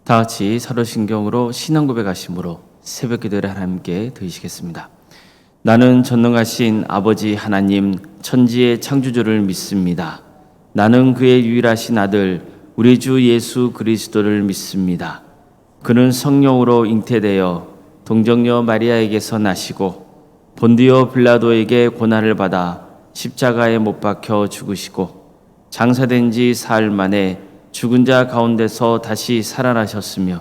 다 같이 사도신경으로 신앙 고백하심으로 새벽 기도를 하나님께 드리시겠습니다. 나는 전능하신 아버지 하나님 천지의 창조주를 믿습니다. 나는 그의 유일하신 아들 우리 주 예수 그리스도를 믿습니다. 그는 성령으로 잉태되어 동정녀 마리아에게서 나시고 본디오 빌라도에게 고난을 받아 십자가에 못 박혀 죽으시고 장사된 지 사흘 만에 죽은 자 가운데서 다시 살아나셨으며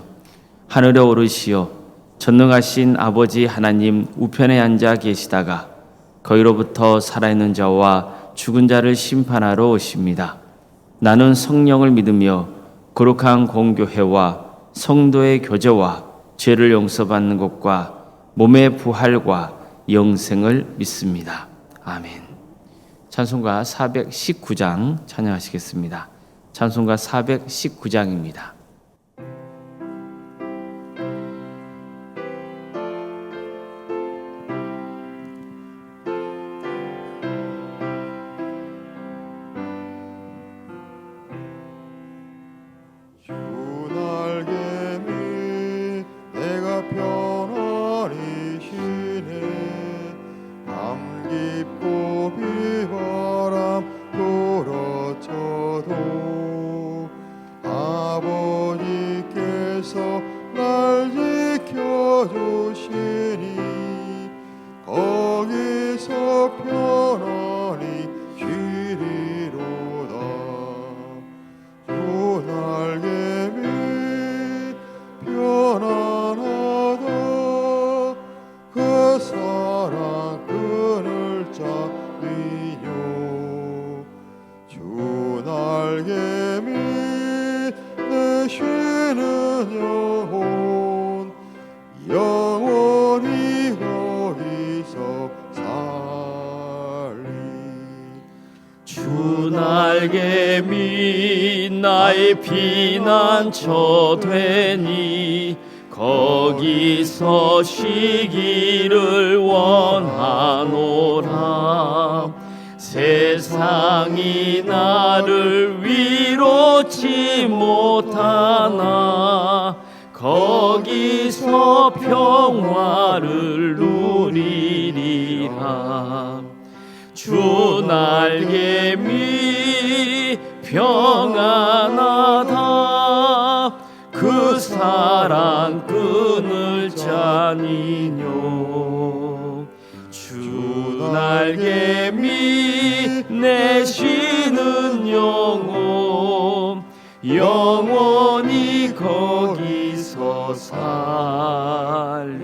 하늘에 오르시어 전능하신 아버지 하나님 우편에 앉아 계시다가 거기로부터 살아있는 자와 죽은 자를 심판하러 오십니다. 나는 성령을 믿으며 거룩한 공교회와 성도의 교제와 죄를 용서받는 것과 몸의 부활과 영생을 믿습니다. 아멘. 찬송가 419장 찬양하시겠습니다. 찬송가 419장입니다. 날 지켜주시니 거기서 편안히 쉬리로다. 주 날개 밑 편안하다. 그 사랑 끈을 잡으뇨. 주 날개 밑 내 쉬는 영원히 거기서 살리. 주 날개 밑 나의 피난처 되니 거기서 쉬기를 원하노라. 세상이 나를 위로치 못하나 거기서 평화를 누리리라. 주 날개 밑 평안하다. 그 사랑 끈을 짜니뇨. 주 날개 밑 내 쉬는 영혼 영원히 거기서 살리.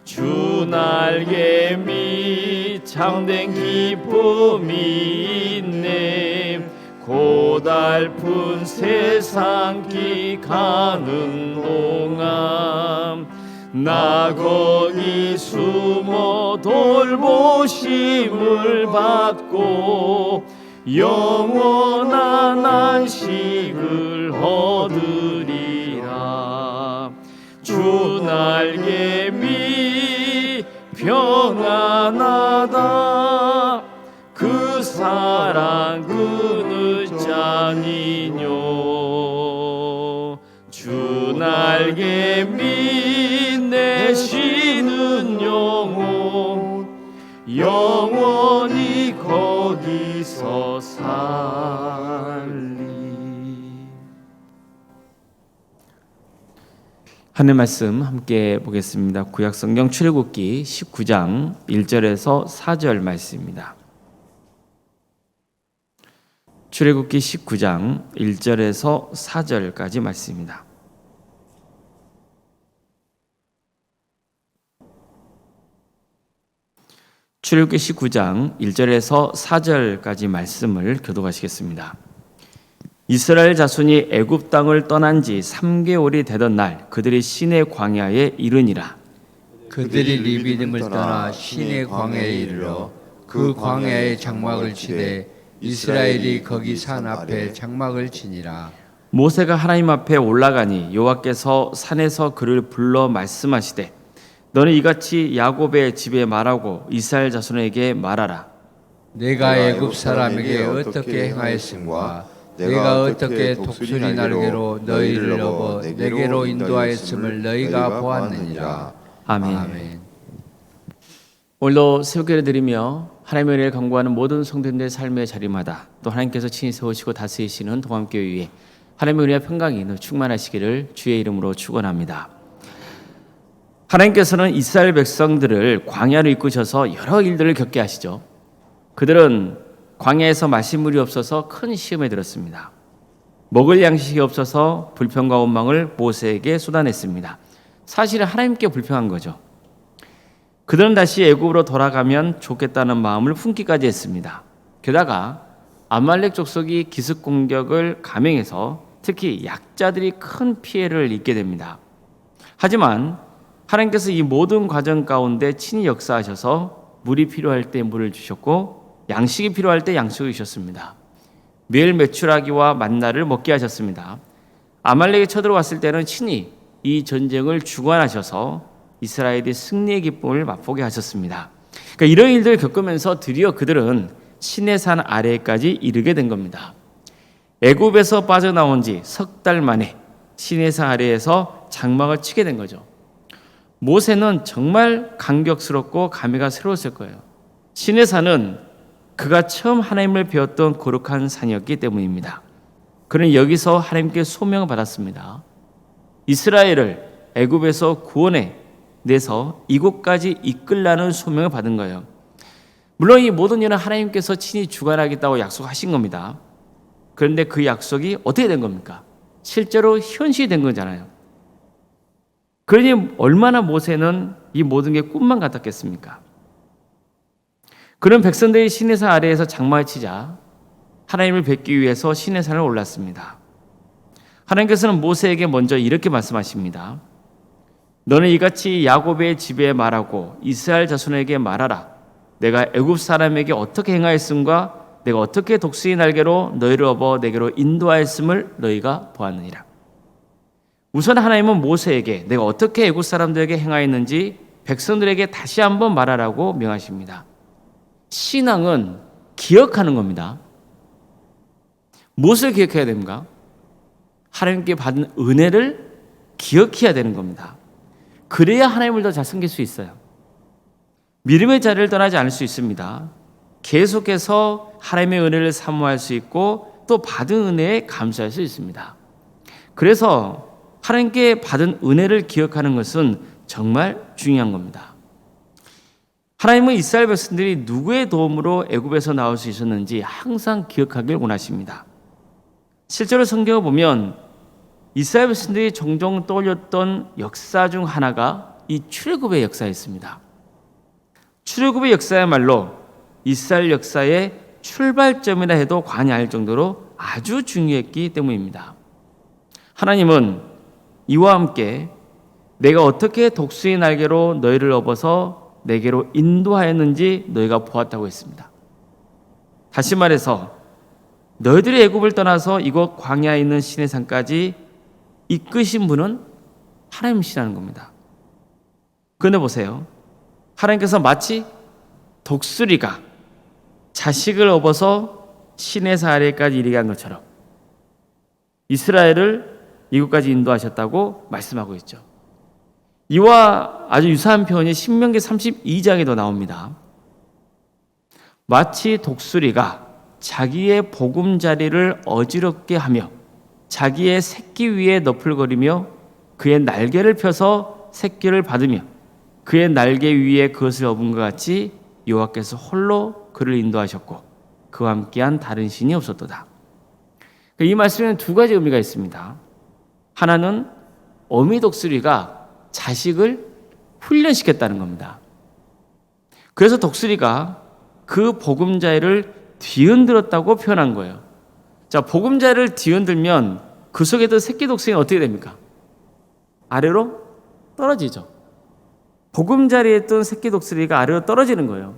주 날개 밑 참된 기쁨이 있네. 고달픈 세상 길 가는 동안 나 거기 숨어 돌보심을 받고 영원한 안식을 얻으리라. 주 날개 밑 평안하다. 그 사랑 끈을 짜니뇨. 주 날개 밑 내 쉬는 영혼 영원히 거기서 살리. 하늘 말씀 함께 보겠습니다. 구약성경 출애굽기 19장 1절에서 4절 말씀입니다. 출애굽기 19장 1절에서 4절까지 말씀입니다. 출애굽기 19장 1절에서 4절까지 말씀을 교독하시겠습니다. 이스라엘 자손이 애굽 땅을 떠난 지 3개월이 되던 날 그들이 시내 광야에 이르니라. 그들이 리비딤을 떠나 시내 광야에 이르러 그 광야에 장막을 치되 이스라엘이 거기 산 앞에 장막을 치니라. 모세가 하나님 앞에 올라가니 여호와께서 산에서 그를 불러 말씀하시되 너는 이같이 야곱의 집에 말하고 이스라엘 자손에게 말하라. 내가 애굽 사람에게 어떻게 행하였음과 내가 어떻게 독수리 날개로 너희를 업어 내게로 인도하였음을 너희가 보았느니라. 아멘. 오늘도 새벽기를 드리며 하나님의 은혜를 강구하는 모든 성도님들의 삶의 자리마다 또 하나님께서 친히 세우시고 다스리시는 동암교회 위에 하나님의 은혜와 평강이 늘 충만하시기를 주의 이름으로 축원합니다. 하나님께서는 이스라엘 백성들을 광야로 이끄셔서 여러 일들을 겪게 하시죠. 그들은 광야에서 마실 물이 없어서 큰 시험에 들었습니다. 먹을 양식이 없어서 불평과 원망을 모세에게 쏟아냈습니다. 사실은 하나님께 불평한 거죠. 그들은 다시 애굽으로 돌아가면 좋겠다는 마음을 품기까지 했습니다. 게다가 아말렉 족속이 기습 공격을 감행해서 특히 약자들이 큰 피해를 입게 됩니다. 하지만 하나님께서 이 모든 과정 가운데 친히 역사하셔서 물이 필요할 때 물을 주셨고 양식이 필요할 때 양식을 주셨습니다. 매일 메추라기와 만나를 먹게 하셨습니다. 아말렉이 쳐들어왔을 때는 친히 이 전쟁을 주관하셔서 이스라엘이 승리의 기쁨을 맛보게 하셨습니다. 그러니까 이런 일들을 겪으면서 드디어 그들은 시내산 아래까지 이르게 된 겁니다. 애굽에서 빠져나온 지 석 달 만에 시내산 아래에서 장막을 치게 된 거죠. 모세는 정말 감격스럽고 감회가 새로웠을 거예요. 시내산은 그가 처음 하나님을 배웠던 거룩한 산이었기 때문입니다. 그는 여기서 하나님께 소명을 받았습니다. 이스라엘을 애굽에서 구원해 내서 이곳까지 이끌라는 소명을 받은 거예요. 물론 이 모든 일은 하나님께서 친히 주관하겠다고 약속하신 겁니다. 그런데 그 약속이 어떻게 된 겁니까? 실제로 현실이 된 거잖아요. 그러니 얼마나 모세는 이 모든 게 꿈만 같았겠습니까? 그런 백성들이 시내산 아래에서 장막을 치자 하나님을 뵙기 위해서 시내산을 올랐습니다. 하나님께서는 모세에게 먼저 이렇게 말씀하십니다. 너는 이같이 야곱의 집에 말하고 이스라엘 자손에게 말하라. 내가 애굽 사람에게 어떻게 행하였음과 내가 어떻게 독수리 날개로 너희를 업어 내게로 인도하였음을 너희가 보았느니라. 우선 하나님은 모세에게 내가 어떻게 애굽 사람들에게 행하였는지 백성들에게 다시 한번 말하라고 명하십니다. 신앙은 기억하는 겁니다. 무엇을 기억해야 됩니까? 하나님께 받은 은혜를 기억해야 되는 겁니다. 그래야 하나님을 더 잘 섬길 수 있어요. 믿음의 자리를 떠나지 않을 수 있습니다. 계속해서 하나님의 은혜를 사모할 수 있고 또 받은 은혜에 감사할 수 있습니다. 그래서 하나님께 받은 은혜를 기억하는 것은 정말 중요한 겁니다. 하나님은 이스라엘 백성들이 누구의 도움으로 애굽에서 나올 수 있었는지 항상 기억하길 원하십니다. 실제로 성경을 보면 이스라엘 백성들이 종종 떠올렸던 역사 중 하나가 이 출애굽의 역사였습니다. 출애굽의 역사야말로 이스라엘 역사의 출발점이라 해도 과언이 정도로 아주 중요했기 때문입니다. 하나님은 이와 함께 내가 어떻게 독수리 날개로 너희를 업어서 내게로 인도하였는지 너희가 보았다고 했습니다. 다시 말해서 너희들이 애굽을 떠나서 이곳 광야에 있는 시내산까지 이끄신 분은 하나님이시라는 겁니다. 그런데 보세요. 하나님께서 마치 독수리가 자식을 업어서 시내산 아래까지 이르게 한 것처럼 이스라엘을 이곳까지 인도하셨다고 말씀하고 있죠. 이와 아주 유사한 표현이 신명기 32장에도 나옵니다. 마치 독수리가 자기의 보금자리를 어지럽게 하며 자기의 새끼 위에 너풀거리며 그의 날개를 펴서 새끼를 받으며 그의 날개 위에 그것을 업은 것 같이 여호와께서 홀로 그를 인도하셨고 그와 함께한 다른 신이 없었도다. 이 말씀에는 두 가지 의미가 있습니다. 하나는 어미 독수리가 자식을 훈련시켰다는 겁니다. 그래서 독수리가 그 보금자리를 뒤흔들었다고 표현한 거예요. 자, 보금자리를 뒤흔들면 그 속에 든 새끼 독수리는 어떻게 됩니까? 아래로 떨어지죠. 보금자리에 있던 새끼 독수리가 아래로 떨어지는 거예요.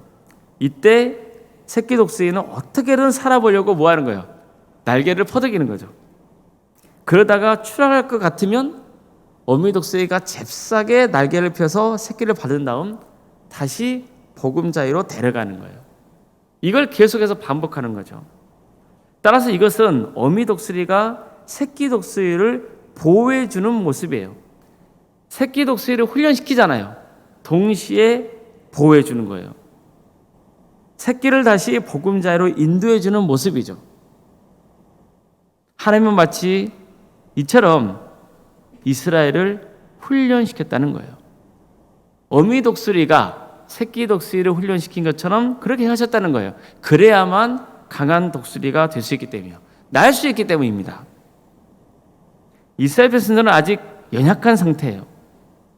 이때 새끼 독수리는 어떻게든 살아보려고 뭐 하는 거예요? 날개를 퍼덕이는 거죠. 그러다가 추락할 것 같으면 어미 독수리가 잽싸게 날개를 펴서 새끼를 받은 다음 다시 보금자리로 데려가는 거예요. 이걸 계속해서 반복하는 거죠. 따라서 이것은 어미 독수리가 새끼 독수리를 보호해 주는 모습이에요. 새끼 독수리를 훈련시키잖아요. 동시에 보호해 주는 거예요. 새끼를 다시 보금자리로 인도해 주는 모습이죠. 하나님은 마치 이처럼 이스라엘을 훈련시켰다는 거예요. 어미 독수리가 새끼 독수리를 훈련시킨 것처럼 그렇게 하셨다는 거예요. 그래야만 강한 독수리가 될 수 있기 때문이요. 날 수 있기 때문입니다. 이스라엘 백성들은 아직 연약한 상태예요.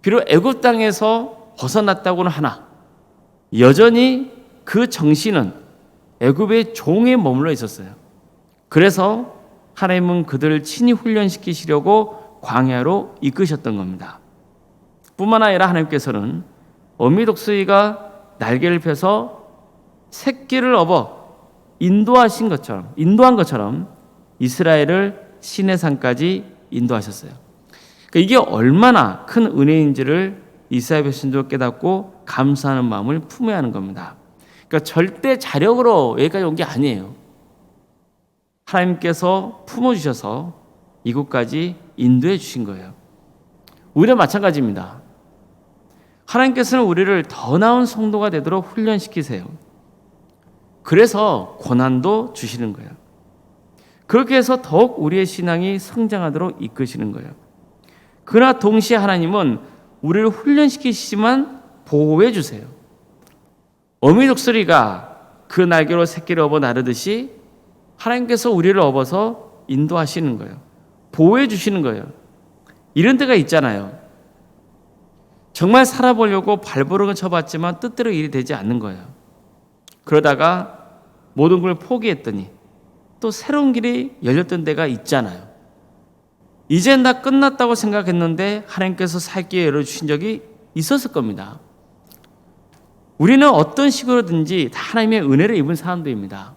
비록 애굽 땅에서 벗어났다고는 하나 여전히 그 정신은 애굽의 종에 머물러 있었어요. 그래서 하나님은 그들을 친히 훈련시키시려고 광야로 이끄셨던 겁니다. 뿐만 아니라 하나님께서는 어미 독수리가 날개를 펴서 새끼를 업어 인도한 것처럼 이스라엘을 시내산까지 인도하셨어요. 그러니까 이게 얼마나 큰 은혜인지를 이스라엘 백성도 깨닫고 감사하는 마음을 품어야 하는 겁니다. 그러니까 절대 자력으로 여기까지 온 게 아니에요. 하나님께서 품어주셔서 이곳까지 인도해 주신 거예요. 우리도 마찬가지입니다. 하나님께서는 우리를 더 나은 성도가 되도록 훈련시키세요. 그래서 고난도 주시는 거예요. 그렇게 해서 더욱 우리의 신앙이 성장하도록 이끄시는 거예요. 그러나 동시에 하나님은 우리를 훈련시키시지만 보호해 주세요. 어미 독수리가 그 날개로 새끼를 업어 나르듯이 하나님께서 우리를 업어서 인도하시는 거예요. 보호해 주시는 거예요. 이런 때가 있잖아요. 정말 살아보려고 발버둥을 쳐봤지만 뜻대로 일이 되지 않는 거예요. 그러다가 모든 걸 포기했더니 또 새로운 길이 열렸던 데가 있잖아요. 이젠 다 끝났다고 생각했는데 하나님께서 살 기회 열어주신 적이 있었을 겁니다. 우리는 어떤 식으로든지 다 하나님의 은혜를 입은 사람들입니다.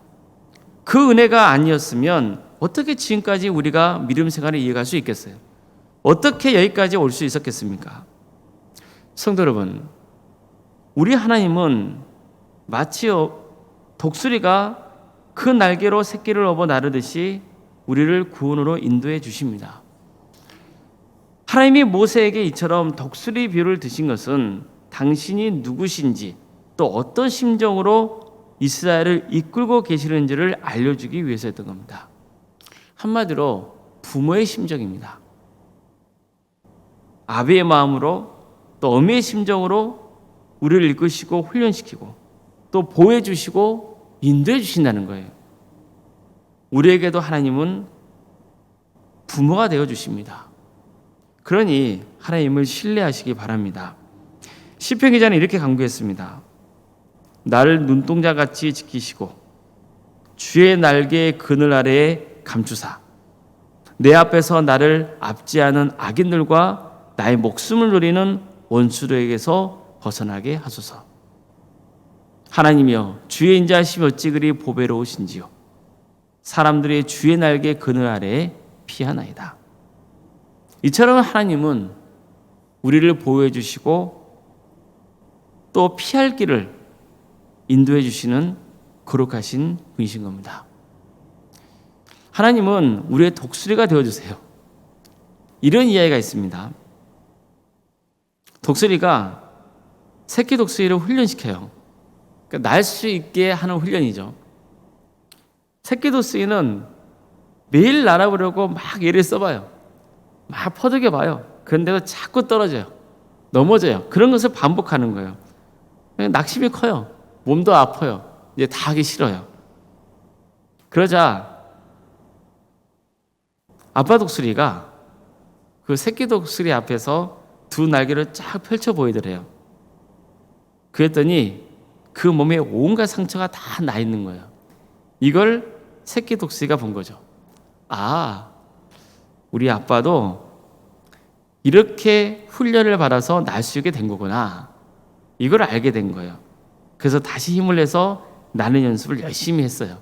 그 은혜가 아니었으면 어떻게 지금까지 우리가 믿음 생활을 이어갈 수 있겠어요? 어떻게 여기까지 올 수 있었겠습니까? 성도 여러분, 우리 하나님은 마치 독수리가 그 날개로 새끼를 업어 나르듯이 우리를 구원으로 인도해 주십니다. 하나님이 모세에게 이처럼 독수리 비유를 드신 것은 당신이 누구신지 또 어떤 심정으로 이스라엘을 이끌고 계시는지를 알려주기 위해서였던 겁니다. 한마디로 부모의 심정입니다. 아비의 마음으로 또 어미의 심정으로 우리를 이끄시고 훈련시키고 또 보호해 주시고 인도해 주신다는 거예요. 우리에게도 하나님은 부모가 되어 주십니다. 그러니 하나님을 신뢰하시기 바랍니다. 시편 기자는 이렇게 간구했습니다. 나를 눈동자같이 지키시고 주의 날개의 그늘 아래에 감추사 내 앞에서 나를 압제하는 악인들과 나의 목숨을 노리는 원수들에게서 벗어나게 하소서. 하나님이여 주의 인자하심이 어찌 그리 보배로우신지요. 사람들이 주의 날개 그늘 아래에 피하나이다. 이처럼 하나님은 우리를 보호해 주시고 또 피할 길을 인도해 주시는 거룩하신 분이신 겁니다. 하나님은 우리의 독수리가 되어주세요. 이런 이야기가 있습니다. 독수리가 새끼 독수리를 훈련시켜요. 그러니까 날 수 있게 하는 훈련이죠. 새끼 독수리는 매일 날아보려고 막 애를 써봐요. 막 퍼득여봐요. 그런데도 자꾸 떨어져요. 넘어져요. 그런 것을 반복하는 거예요. 낙심이 커요. 몸도 아파요. 이제 다 하기 싫어요. 그러자 아빠 독수리가 그 새끼 독수리 앞에서 두 날개를 쫙 펼쳐 보이더래요. 그랬더니 그 몸에 온갖 상처가 다 나 있는 거예요. 이걸 새끼 독수리가 본 거죠. 아, 우리 아빠도 이렇게 훈련을 받아서 날 수 있게 된 거구나. 이걸 알게 된 거예요. 그래서 다시 힘을 내서 나는 연습을 열심히 했어요.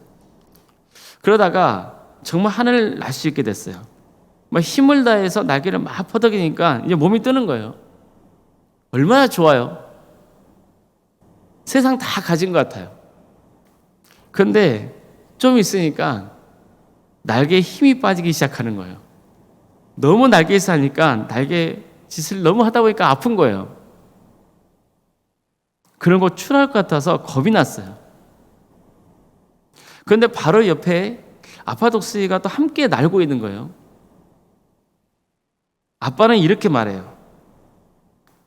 그러다가 정말 하늘을 날 수 있게 됐어요. 막 힘을 다해서 날개를 막 퍼덕이니까 이제 몸이 뜨는 거예요. 얼마나 좋아요. 세상 다 가진 것 같아요. 그런데 좀 있으니까 날개에 힘이 빠지기 시작하는 거예요. 너무 날개에서 하니까 날개 짓을 너무 하다 보니까 아픈 거예요. 그런 거 출할 것 같아서 겁이 났어요. 그런데 바로 옆에 아빠 독수리가 또 함께 날고 있는 거예요. 아빠는 이렇게 말해요.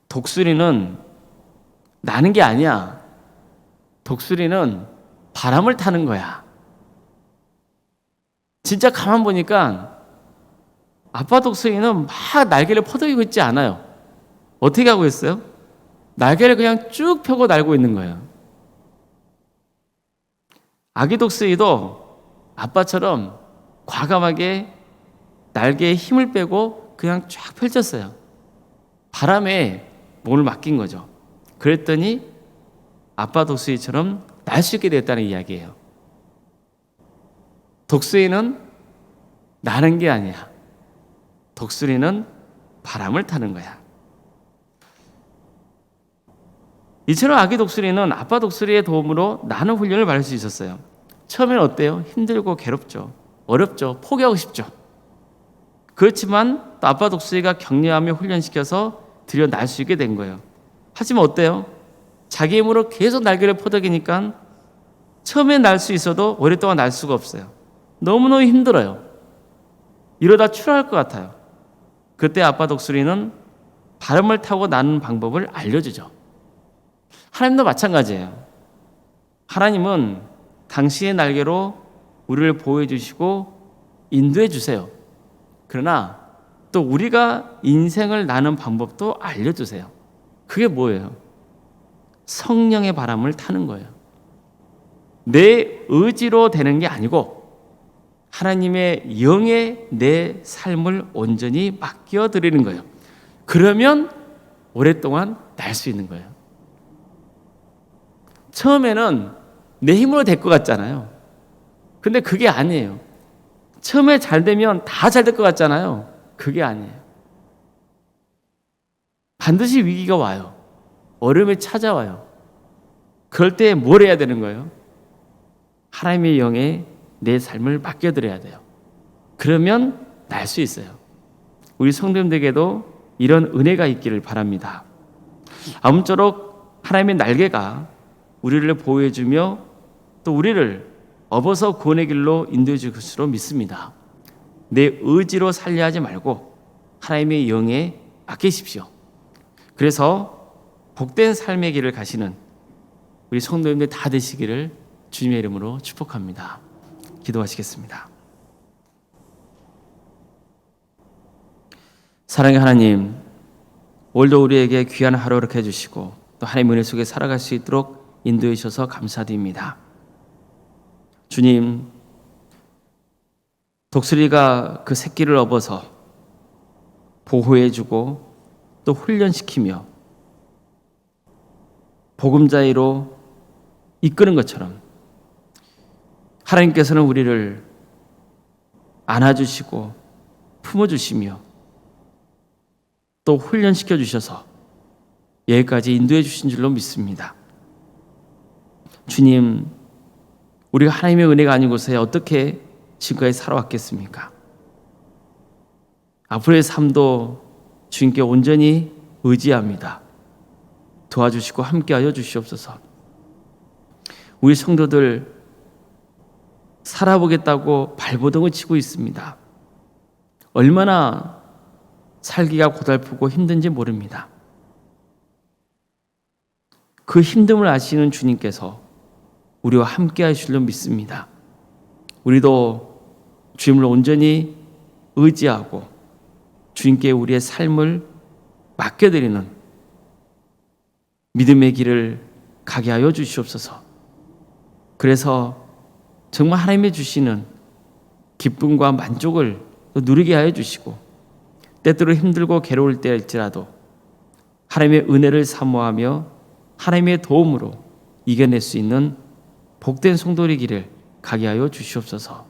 독수리는 나는 게 아니야. 독수리는 바람을 타는 거야. 진짜 가만 보니까 아빠 독수리는 막 날개를 퍼덕이고 있지 않아요. 어떻게 하고 있어요? 날개를 그냥 쭉 펴고 날고 있는 거예요. 아기 독수리도 아빠처럼 과감하게 날개에 힘을 빼고 그냥 쫙 펼쳤어요. 바람에 몸을 맡긴 거죠. 그랬더니 아빠 독수리처럼 날 수 있게 됐다는 이야기예요. 독수리는 나는 게 아니야. 독수리는 바람을 타는 거야. 이처럼 아기 독수리는 아빠 독수리의 도움으로 나는 훈련을 받을 수 있었어요. 처음엔 어때요? 힘들고 괴롭죠. 어렵죠. 포기하고 싶죠. 그렇지만 또 아빠 독수리가 격려하며 훈련시켜서 들여 날 수 있게 된 거예요. 하지만 어때요? 자기 힘으로 계속 날개를 퍼덕이니까 처음엔 날 수 있어도 오랫동안 날 수가 없어요. 너무너무 힘들어요. 이러다 출하할 것 같아요. 그때 아빠 독수리는 바람을 타고 나는 방법을 알려주죠. 하나님도 마찬가지예요. 하나님은 당신의 날개로 우리를 보호해 주시고 인도해 주세요. 그러나 또 우리가 인생을 나는 방법도 알려주세요. 그게 뭐예요? 성령의 바람을 타는 거예요. 내 의지로 되는 게 아니고 하나님의 영에 내 삶을 온전히 맡겨드리는 거예요. 그러면 오랫동안 날 수 있는 거예요. 처음에는 내 힘으로 될 것 같잖아요. 근데 그게 아니에요. 처음에 잘 되면 다 잘 될 것 같잖아요. 그게 아니에요. 반드시 위기가 와요. 어려움이 찾아와요. 그럴 때 뭘 해야 되는 거예요? 하나님의 영에 내 삶을 맡겨드려야 돼요. 그러면 날 수 있어요. 우리 성도님들에게도 이런 은혜가 있기를 바랍니다. 아무쪼록 하나님의 날개가 우리를 보호해주며 또 우리를 업어서 구원의 길로 인도해 줄 것으로 믿습니다. 내 의지로 살려 하지 말고 하나님의 영에 맡기십시오. 그래서 복된 삶의 길을 가시는 우리 성도님들 다 되시기를 주님의 이름으로 축복합니다. 기도하시겠습니다. 사랑의 하나님, 오늘도 우리에게 귀한 하루를 해주시고 또 하나님의 은혜 속에 살아갈 수 있도록 인도해 주셔서 감사드립니다. 주님, 독수리가 그 새끼를 업어서 보호해주고 또 훈련시키며 보금자리로 이끄는 것처럼 하나님께서는 우리를 안아주시고 품어주시며 또 훈련시켜 주셔서 여기까지 인도해 주신 줄로 믿습니다. 주님, 우리가 하나님의 은혜가 아닌 곳에 어떻게 지금까지 살아왔겠습니까? 앞으로의 삶도 주님께 온전히 의지합니다. 도와주시고 함께하여 주시옵소서. 우리 성도들 살아보겠다고 발버둥을 치고 있습니다. 얼마나 살기가 고달프고 힘든지 모릅니다. 그 힘듦을 아시는 주님께서 우리와 함께 하실 줄 믿습니다. 우리도 주님을 온전히 의지하고 주님께 우리의 삶을 맡겨드리는 믿음의 길을 가게 하여 주시옵소서. 그래서 정말 하나님이 주시는 기쁨과 만족을 누리게 하여 주시고 때때로 힘들고 괴로울 때일지라도 하나님의 은혜를 사모하며 하나님의 도움으로 이겨낼 수 있는 복된 성도의 길을 가게 하여 주시옵소서.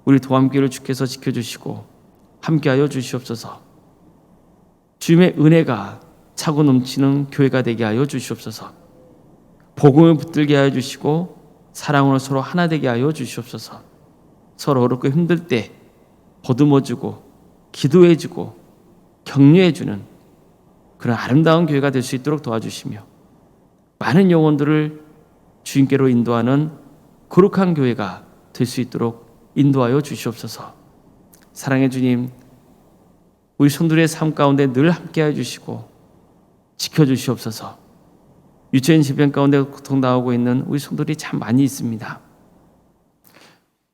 우리 도함교회를 주께서 지켜주시고 함께하여 주시옵소서. 주님의 은혜가 차고 넘치는 교회가 되게 하여 주시옵소서. 복음을 붙들게 하여 주시고 사랑으로 서로 하나 되게 하여 주시옵소서. 서로 어렵고 힘들 때 보듬어주고 기도해주고 격려해주는 그런 아름다운 교회가 될 수 있도록 도와주시며 많은 영혼들을 주님께로 인도하는 거룩한 교회가 될 수 있도록 인도하여 주시옵소서. 사랑의 주님, 우리 성도들의 삶 가운데 늘 함께해 주시고 지켜주시옵소서. 유체인 질병 가운데 고통당하고 있는 우리 성도들이 참 많이 있습니다.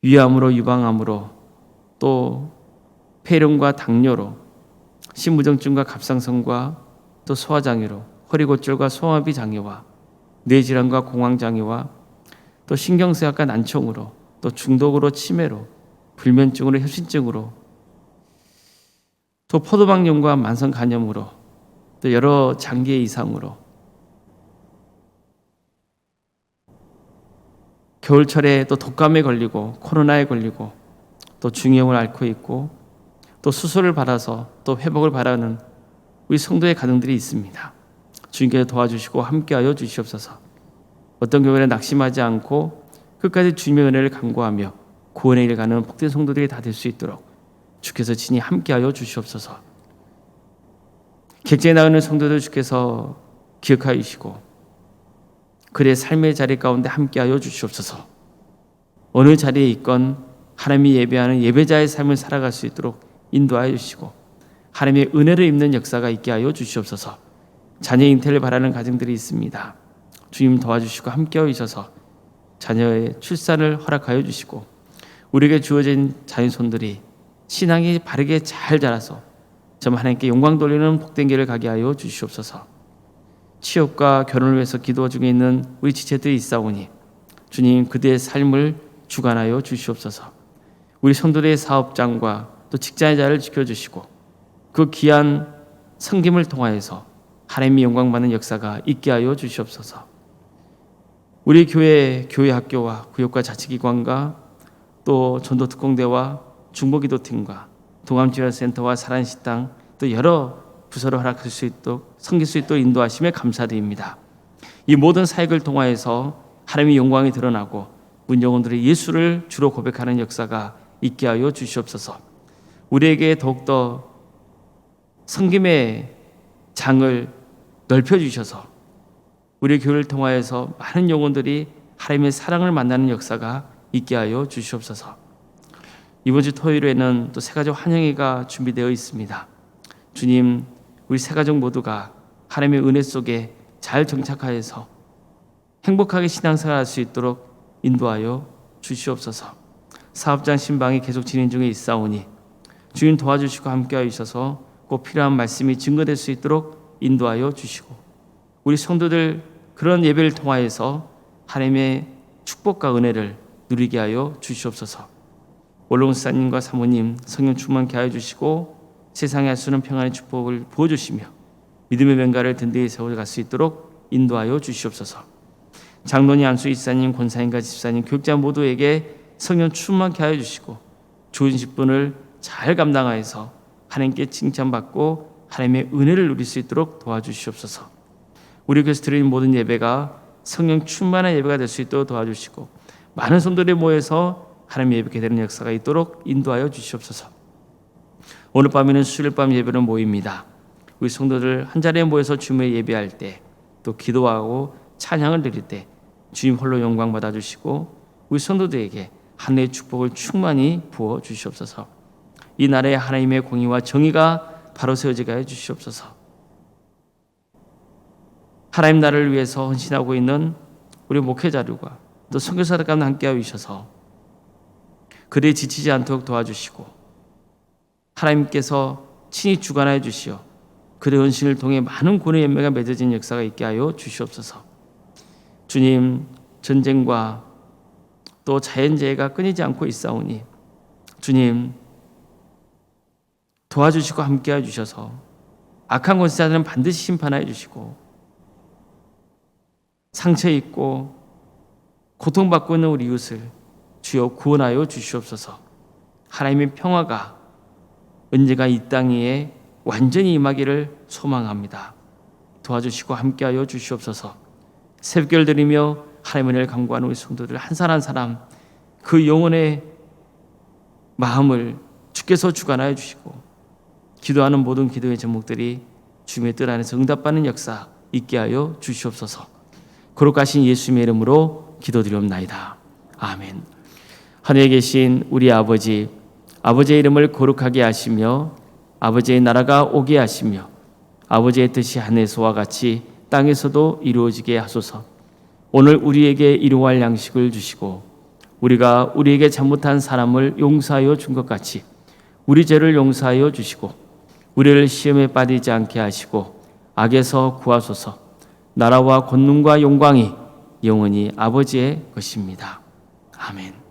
위암으로, 유방암으로, 또 폐렴과 당뇨로, 신부정증과 갑상선과 또 소화장애로, 허리골절과 소화마비 장애와 뇌질환과 공황장애와 또 신경쇠약과 난청으로, 또 중독으로, 치매로, 불면증으로, 협신증으로, 또 포도당염과 만성 간염으로, 또 여러 장기의 이상으로, 겨울철에 또 독감에 걸리고 코로나에 걸리고 또 중이염을 앓고 있고 또 수술을 받아서 또 회복을 바라는 우리 성도의 가정들이 있습니다. 주님께서 도와주시고 함께하여 주시옵소서. 어떤 경우에는 낙심하지 않고 끝까지 주님의 은혜를 간구하며 구원의 일 가는 복된 성도들이 다 될 수 있도록 주께서 친히 함께하여 주시옵소서. 객지에 나가는 성도들 주께서 기억하여 주시고 그의 삶의 자리 가운데 함께하여 주시옵소서. 어느 자리에 있건 하나님이 예배하는 예배자의 삶을 살아갈 수 있도록 인도하여 주시고 하나님의 은혜를 입는 역사가 있게 하여 주시옵소서. 자녀 잉태를 바라는 가정들이 있습니다. 주님 도와주시고 함께하여 주셔서 자녀의 출산을 허락하여 주시고 우리에게 주어진 자녀손들이 신앙이 바르게 잘 자라서 정말 하나님께 영광 돌리는 복된 길을 가게 하여 주시옵소서. 취업과 결혼을 위해서 기도 중에 있는 우리 지체들이 있사오니 주님 그들의 삶을 주관하여 주시옵소서. 우리 성도들의 사업장과 또 직장의 자를 지켜주시고 그 귀한 섬김을 통하여서 하나님의 영광 받는 역사가 있게 하여 주시옵소서. 우리 교회 학교와 구역과 자치기관과 또 전도특공대와 중보기도팀과 동암지원센터와 사랑식당 또 여러 부서를 허락할 수 있도록 섬길 수 있도록 인도하심에 감사드립니다. 이 모든 사역을 통하여서 하나님의 영광이 드러나고 문영혼들의 예수를 주로 고백하는 역사가 있게 하여 주시옵소서. 우리에게 더욱더 섬김의 장을 넓혀주셔서 우리 교회를 통하여서 많은 영혼들이 하나님의 사랑을 만나는 역사가 있게 하여 주시옵소서. 이번 주 토요일에는 또 새가족 환영회가 준비되어 있습니다. 주님, 우리 새가족 모두가 하나님의 은혜 속에 잘 정착하여서 행복하게 신앙생활할 수 있도록 인도하여 주시옵소서. 사업장 신방이 계속 진행 중에 있사오니 주님 도와주시고 함께하여 주셔서 꼭 필요한 말씀이 증거될 수 있도록 인도하여 주시고 우리 성도들 그런 예배를 통하여서 하나님의 축복과 은혜를 누리게 하여 주시옵소서. 원로목사님과 사모님 성령 충만케 하여 주시고 세상에 할 수 없는 평안의 축복을 부어주시며 믿음의 맹가를 든든히 세워갈 수 있도록 인도하여 주시옵소서. 장로님, 안수 이사님, 권사님과 집사님, 교육자 모두에게 성령 충만케 하여 주시고 좋은 직분을 잘 감당하여서 하나님께 칭찬받고 하나님의 은혜를 누릴 수 있도록 도와주시옵소서. 우리 교회에서 드리는 모든 예배가 성령 충만한 예배가 될 수 있도록 도와주시고 많은 성도들이 모여서 하나님의 예배게 되는 역사가 있도록 인도하여 주시옵소서. 오늘 밤에는 수요일 밤 예배로 모입니다. 우리 성도들 한 자리에 모여서 주님의 예배할 때 또 기도하고 찬양을 드릴 때 주님 홀로 영광 받아주시고 우리 성도들에게 하나님의 축복을 충만히 부어 주시옵소서. 이 나라에 하나님의 공의와 정의가 바로 세워지게 해 주시옵소서. 하나님 나라를 위해서 헌신하고 있는 우리 목회자들과 또 선교사들 가운데 함께하여 주셔서 그들이 지치지 않도록 도와주시고 하나님께서 친히 주관하여 주시어 그들의 헌신을 통해 많은 구원의 열매가 맺어진 역사가 있게 하여 주시옵소서. 주님, 전쟁과 또 자연재해가 끊이지 않고 있사오니 주님 도와주시고 함께하여 주셔서 악한 권세자들은 반드시 심판하여 주시고 상처 입고 고통받고 있는 우리 이웃을 주여 구원하여 주시옵소서. 하나님의 평화가 언제가 이 땅 위에 완전히 임하기를 소망합니다. 도와주시고 함께하여 주시옵소서. 새벽기를 드리며 하나님의 은혜를 간구하는 우리 성도들 한 사람 한 사람 그 영혼의 마음을 주께서 주관하여 주시고 기도하는 모든 기도의 제목들이 주님의 뜻 안에서 응답받는 역사 있게 하여 주시옵소서. 거룩하신 예수님의 이름으로 기도드리옵나이다. 아멘. 하늘에 계신 우리 아버지, 아버지의 이름을 거룩하게 하시며 아버지의 나라가 오게 하시며 아버지의 뜻이 하늘에서와 같이 땅에서도 이루어지게 하소서. 오늘 우리에게 일용할 양식을 주시고 우리가 우리에게 잘못한 사람을 용서하여 준 것 같이 우리 죄를 용서하여 주시고 우리를 시험에 빠지지 않게 하시고 악에서 구하소서. 나라와 권능과 영광이 영원히 아버지의 것입니다. 아멘.